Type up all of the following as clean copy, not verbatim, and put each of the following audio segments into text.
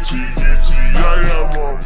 BlaqueWitchYaya, mama.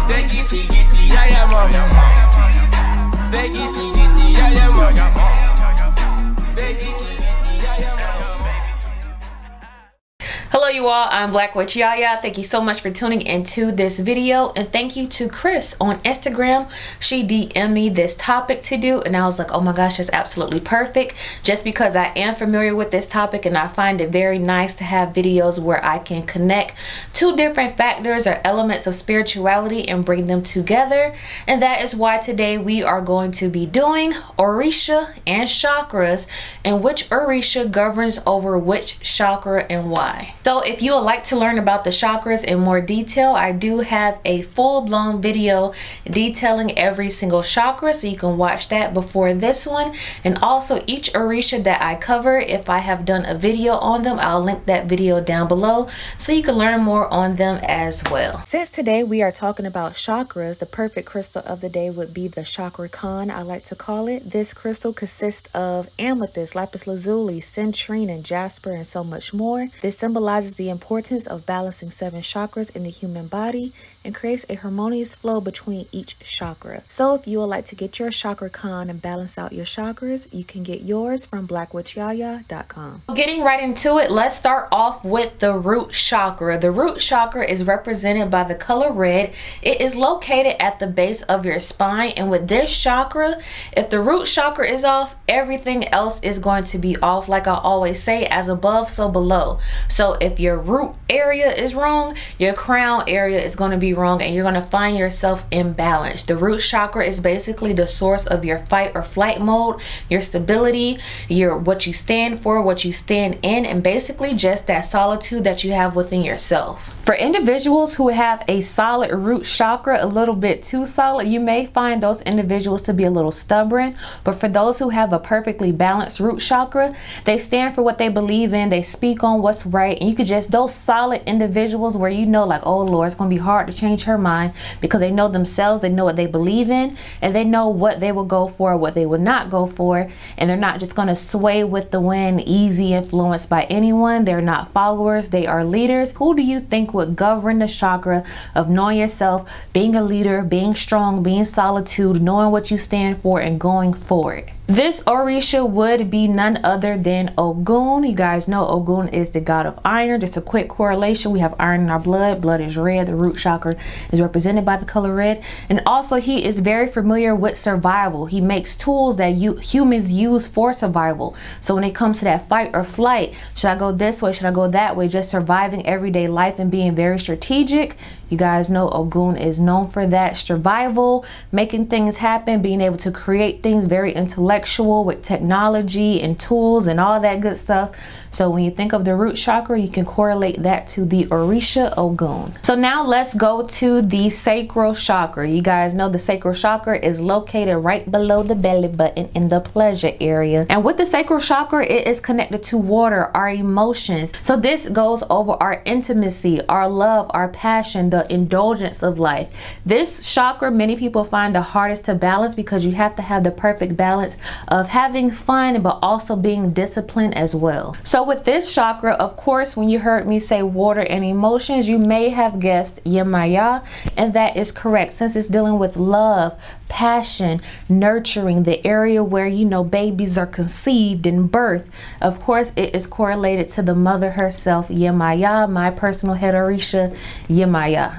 BlaqueWitchYaya, mama. BlaqueWitchYaya, mama. BlaqueWitchYaya, mama. Hello you all, I'm BlaqueWitchYaya. Thank you so much for tuning into this video, and thank you to Chris on Instagram. She DM'd me this topic to do, and I was like, oh my gosh, that's absolutely perfect, just because I am familiar with this topic and I find it very nice to have videos where I can connect two different factors or elements of spirituality and bring them together. And that is why today we are going to be doing Orisha and chakras, and which Orisha governs over which chakra and why. So if you would like to learn about the chakras in more detail, I do have a full-blown video detailing every single chakra, so you can watch that before this one. And also each Orisha that I cover, if I have done a video on them, I'll link that video down below so you can learn more on them as well. Since today we are talking about chakras, the perfect crystal of the day would be the chakra Khan, I like to call it. This crystal consists of amethyst, lapis lazuli, citrine, and jasper, and so much more. This symbolizes the importance of balancing 7 chakras in the human body and creates a harmonious flow between each chakra. So if you would like to get your chakra Khan and balance out your chakras, you can get yours from BlaqueWitchYaya.com. Getting right into it, let's start off with the root chakra. The root chakra is represented by the color red. It is located at the base of your spine, and with this chakra, if the root chakra is off, everything else is going to be off. Like I always say, as above, so below. So if your root area is wrong, your crown area is going to be wrong, and you're going to find yourself imbalanced. The root chakra is basically the source of your fight or flight mode, your stability, your what you stand for, what you stand in, and basically just that solitude that you have within yourself. For individuals who have a solid root chakra, a little bit too solid, you may find those individuals to be a little stubborn. But for those who have a perfectly balanced root chakra, they stand for what they believe in, they speak on what's right, and you could just, those solid individuals where you know, like, oh Lord, it's gonna be hard to change her mind, because they know themselves, they know what they believe in, and they know what they will go for, what they would not go for, and they're not just gonna sway with the wind, easy influenced by anyone. They're not followers, they are leaders. Who do you think would govern the chakra of knowing yourself, being a leader, being strong, being solitude, knowing what you stand for, and going for it? This Orisha would be none other than Ogun. You guys know Ogun is the god of iron. Just a quick correlation, we have iron in our blood. Blood is red. The root chakra is represented by the color red. And also he is very familiar with survival. He makes tools that humans use for survival. So when it comes to that fight or flight, should I go this way, should I go that way, just surviving everyday life and being very strategic, you guys know Ogun is known for that. Survival, making things happen, being able to create things, very intellectual with technology and tools and all that good stuff. So when you think of the root chakra, you can correlate that to the Orisha Ogun. So now let's go to the sacral chakra. You guys know the sacral chakra is located right below the belly button in the pleasure area. And with the sacral chakra, it is connected to water, our emotions. So this goes over our intimacy, our love, our passion, the indulgence of life. This chakra, many people find the hardest to balance, because you have to have the perfect balance of having fun but also being disciplined as well. So with this chakra, of course, when you heard me say water and emotions, you may have guessed Yamaya, and that is correct, since it's dealing with love, passion, nurturing, the area where, you know, babies are conceived and birthed. Of course, it is correlated to the mother herself, Yamaya, my personal head Orisha, Yamaya.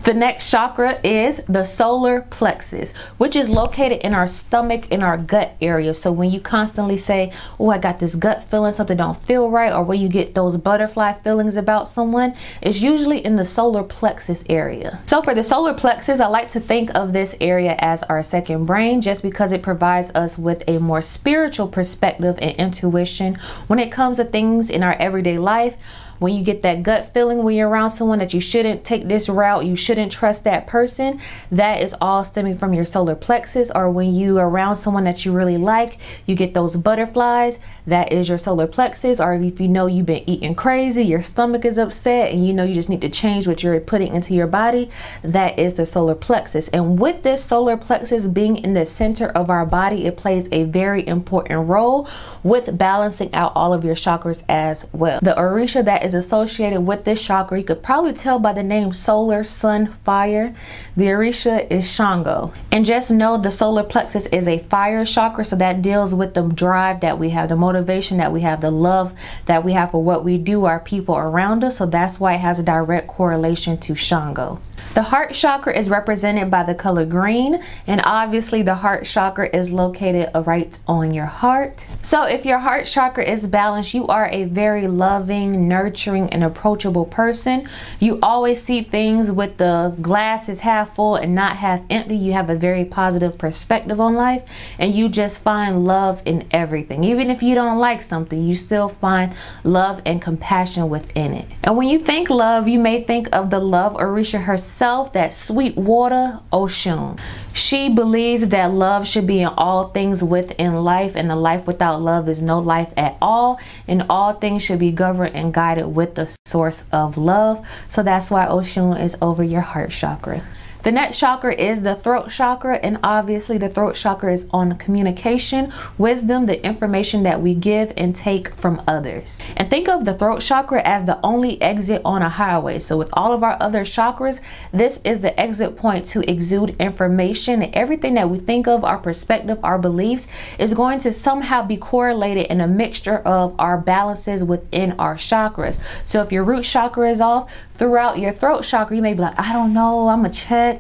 The next chakra is the solar plexus, which is located in our stomach, in our gut area. So when you constantly say, oh, I got this gut feeling, something don't feel right, or when you get those butterfly feelings about someone, it's usually in the solar plexus area. So for the solar plexus, I like to think of this area as our second brain, just because it provides us with a more spiritual perspective and intuition when it comes to things in our everyday life. When you get that gut feeling when you're around someone that you shouldn't take this route, you shouldn't trust that person, that is all stemming from your solar plexus. Or when you are around someone that you really like, you get those butterflies, that is your solar plexus. Or if you know you've been eating crazy, your stomach is upset, and you know you just need to change what you're putting into your body, that is the solar plexus. And with this solar plexus being in the center of our body, it plays a very important role with balancing out all of your chakras as well. The Orisha that is is associated with this chakra. You could probably tell by the name Solar, Sun, Fire. The Orisha is Shango. And just know the Solar Plexus is a fire chakra, so that deals with the drive that we have, the motivation that we have, the love that we have for what we do, our people around us. So that's why it has a direct correlation to Shango. The Heart Chakra is represented by the color green, and obviously the Heart Chakra is located right on your heart. So if your Heart Chakra is balanced, you are a very loving, nurturing, and approachable person. You always see things with the glass is half full and not half empty. You have a very positive perspective on life, and you just find love in everything. Even if you don't like something, you still find love and compassion within it. And when you think love, you may think of the love Orisha herself, that sweet water, Oshun. She believes that love should be in all things within life, and a life without love is no life at all, and all things should be governed and guided with the source of love. So that's why Oshun is over your Heart Chakra. The next chakra is the throat chakra, and obviously the throat chakra is on communication, wisdom, the information that we give and take from others. And think of the throat chakra as the only exit on a highway. So with all of our other chakras, this is the exit point to exude information. And everything that we think of, our perspective, our beliefs, is going to somehow be correlated in a mixture of our balances within our chakras. So if your root chakra is off, throughout your throat chakra, you may be like, I don't know, I'm gonna check.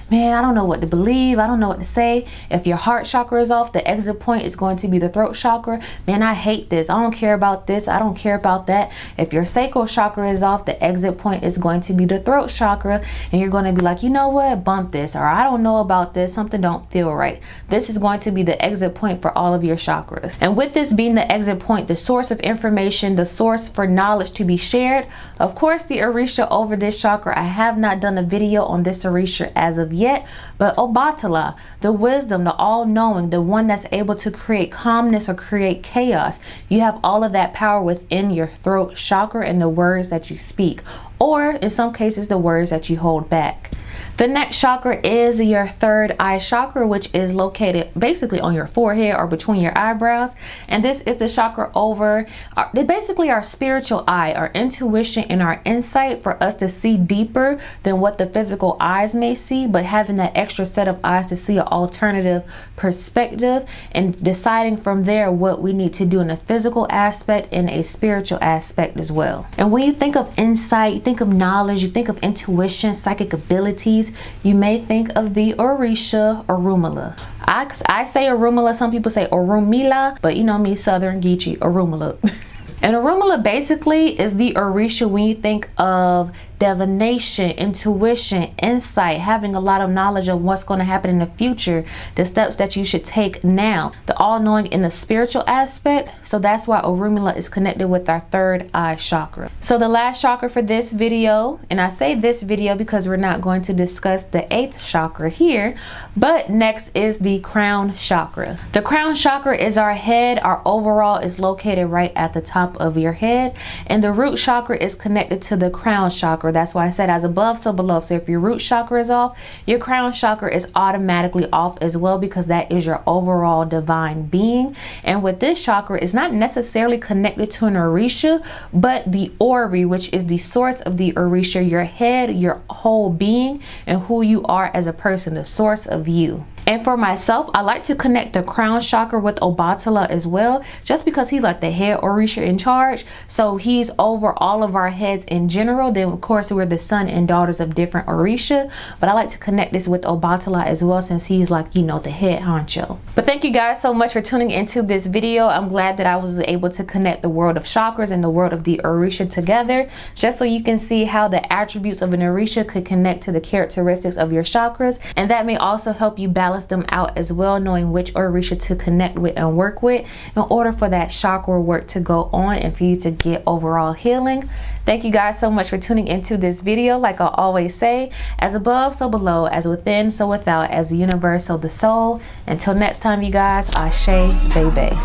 Man, I don't know what to believe. I don't know what to say. If your heart chakra is off, the exit point is going to be the throat chakra. Man, I hate this. I don't care about this. I don't care about that. If your sacral chakra is off, the exit point is going to be the throat chakra. And you're going to be like, you know what? Bump this. Or I don't know about this. Something don't feel right. This is going to be the exit point for all of your chakras. And with this being the exit point, the source of information, the source for knowledge to be shared, of course, the Orisha over this chakra. I have not done a video on this Orisha as of yet, but Obatala, the wisdom, the all-knowing, the one that's able to create calmness or create chaos. You have all of that power within your throat chakra and the words that you speak, or in some cases the words that you hold back. The next chakra is your third eye chakra, which is located basically on your forehead or between your eyebrows. And this is the chakra over basically our spiritual eye, our intuition and our insight, for us to see deeper than what the physical eyes may see, but having that extra set of eyes to see an alternative perspective and deciding from there what we need to do in a physical aspect and a spiritual aspect as well. And when you think of insight, you think of knowledge, you think of intuition, psychic abilities, you may think of the Orisha Orunmila. I say Orunmila, some people say Orunmila, but you know me, Southern Geechee, Orunmila. And Orunmila basically is the Orisha when you think of divination, intuition, insight, having a lot of knowledge of what's going to happen in the future, the steps that you should take now, the all-knowing in the spiritual aspect. So that's why Orunmila is connected with our third eye chakra. So the last chakra for this video, and I say this video because we're not going to discuss the 8th chakra here, but next is the crown chakra. The crown chakra is our head. Our overall is located right at the top of your head, and the root chakra is connected to the crown chakra. That's why I said as above, so below. So if your root chakra is off, your crown chakra is automatically off as well, because that is your overall divine being. And with this chakra, it's not necessarily connected to an Orisha, but the Ori, which is the source of the Orisha, your head, your whole being, and who you are as a person, the source of you. And for myself, I like to connect the crown chakra with Obatala as well, just because he's like the head Orisha in charge. So he's over all of our heads in general. Then of course we're the son and daughters of different Orisha, but I like to connect this with Obatala as well, since he's like, you know, the head honcho. But thank you guys so much for tuning into this video. I'm glad that I was able to connect the world of chakras and the world of the Orisha together, just so you can see how the attributes of an Orisha could connect to the characteristics of your chakras. And that may also help you balance them out as well, knowing which Orisha to connect with and work with in order for that chakra work to go on and for you to get overall healing. Thank you guys so much for tuning into this video. Like I always say, as above, so below, as within, so without, as the universe, so the soul. Until next time, you guys, Ashe, baby.